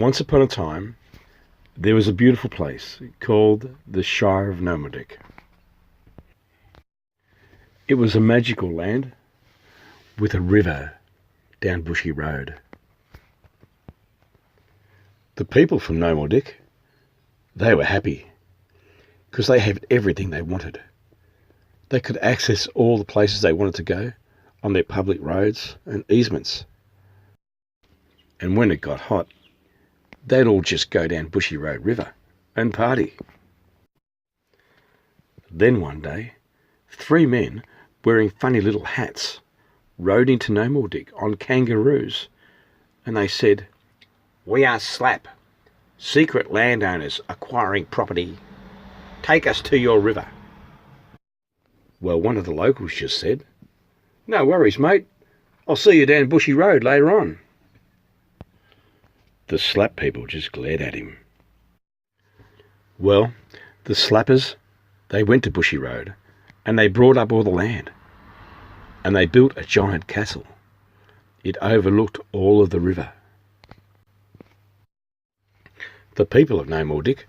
Once upon a time, there was a beautiful place called the Shire of Nomordik. It was a magical land with a river down Bushy Road. The people from Nomordik, they were happy because they had everything they wanted. They could access all the places they wanted to go on their public roads and easements. And when it got hot, they'd all just go down Bushy Road River and party. Then one day, 3 men wearing funny little hats rode into Nomordik on kangaroos, and they said, "We are Slap, secret landowners acquiring property. Take us to your river." Well, one of the locals just said, "No worries, mate. I'll see you down Bushy Road later on." The Slap people just glared at him. Well, the Slappers, they went to Bushy Road and they brought up all the land and they built a giant castle. It overlooked all of the river. The people of Nomordik,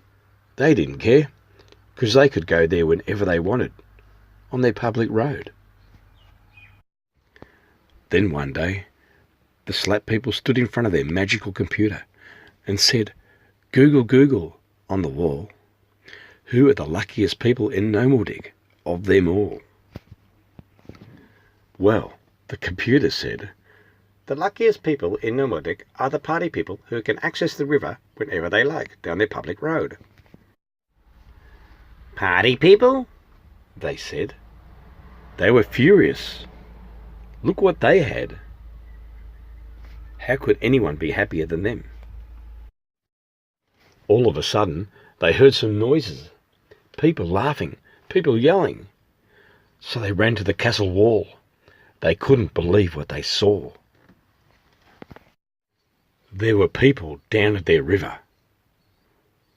they didn't care because they could go there whenever they wanted on their public road. Then one day, the Slap people stood in front of their magical computer and said, "Google, Google," on the wall, "who are the luckiest people in Nomordik of them all?" Well, the computer said, "The luckiest people in Nomordik are the party people who can access the river whenever they like down their public road." "Party people?" they said. They were furious. Look what they had. How could anyone be happier than them? All of a sudden, they heard some noises. People laughing, people yelling. So they ran to the castle wall. They couldn't believe what they saw. There were people down at their river,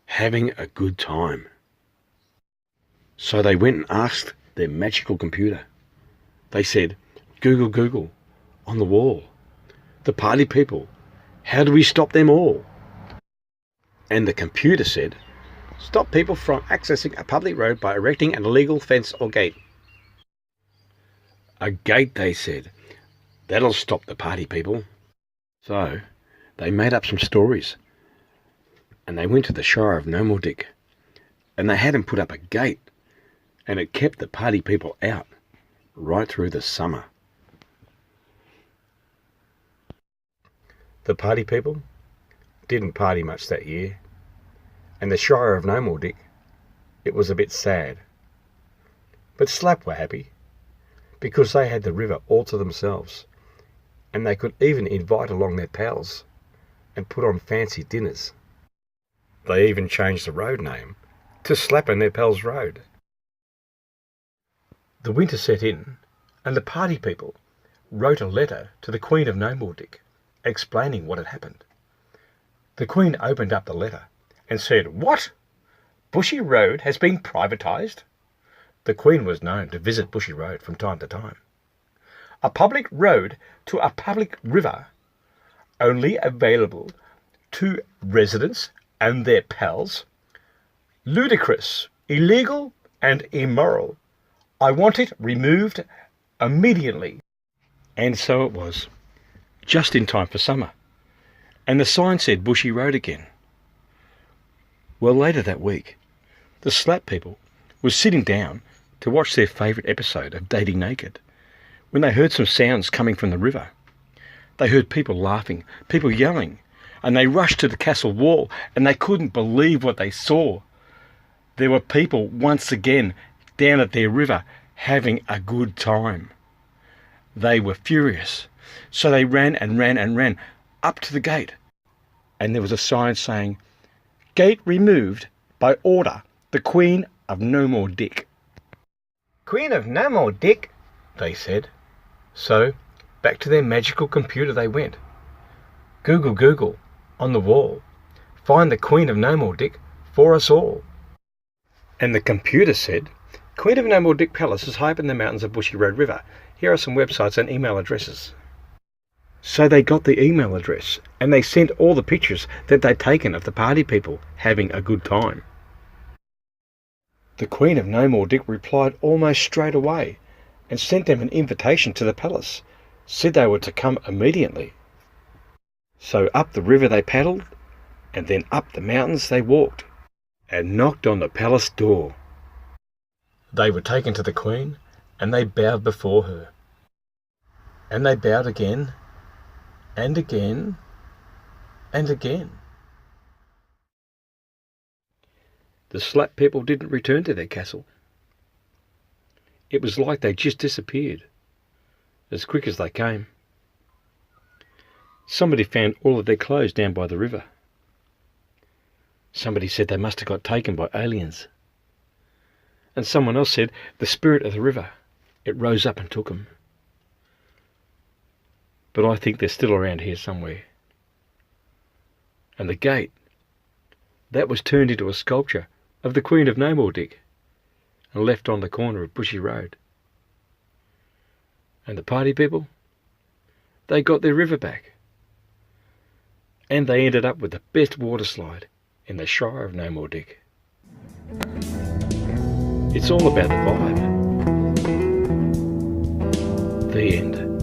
having a good time. So they went and asked their magical computer. They said, "Google, Google," on the wall, "the party people, how do we stop them all?" And the computer said, "Stop people from accessing a public road by erecting an illegal fence or gate." "A gate," they said. "That'll stop the party people." So they made up some stories and they went to the Shire of Nomordik and they had him put up a gate, and it kept the party people out right through the summer. The party people didn't party much that year, and the Shire of Nomordik, it was a bit sad. But Slap were happy because they had the river all to themselves, and they could even invite along their pals and put on fancy dinners. They even changed the road name to Slap and their Pals Road. The winter set in, and the party people wrote a letter to the Queen of Nomordik explaining what had happened. The Queen opened up the letter and said, "What? Bushy Road has been privatised?" The Queen was known to visit Bushy Road from time to time. "A public road to a public river, only available to residents and their pals. Ludicrous, illegal and immoral. I want it removed immediately." And so it was, just in time for summer, and the sign said Bushy Road again. Well, later that week, the Slap people were sitting down to watch their favourite episode of Dating Naked when they heard some sounds coming from the river. They heard people laughing, people yelling, and they rushed to the castle wall and they couldn't believe what they saw. There were people once again down at their river having a good time. They were furious, so they ran and ran and ran up to the gate, and there was a sign saying, "Gate removed by order, the Queen of Nomordik." "Queen of Nomordik?" they said. So back to their magical computer they went. "Google, Google," on the wall, "find the Queen of Nomordik for us all." And the computer said, "Queen of Nomordik Palace is high up in the mountains of Bushy Road River. Here are some websites and email addresses." So they got the email address and they sent all the pictures that they'd taken of the party people having a good time. The Queen of Nomordik replied almost straight away and sent them an invitation to the palace, said they were to come immediately. So up the river they paddled, and then up the mountains they walked, and knocked on the palace door. They were taken to the Queen, and they bowed before her. And they bowed again, and again, and again. The Slap people didn't return to their castle. It was like they just disappeared, as quick as they came. Somebody found all of their clothes down by the river. Somebody said they must have got taken by aliens. And someone else said the spirit of the river, it rose up and took them. But I think they're still around here somewhere. And the gate, that was turned into a sculpture of the Queen of Nomordik and left on the corner of Bushy Road. And the party people, they got their river back. And they ended up with the best water slide in the Shire of Nomordik. It's all about the vibe. The end.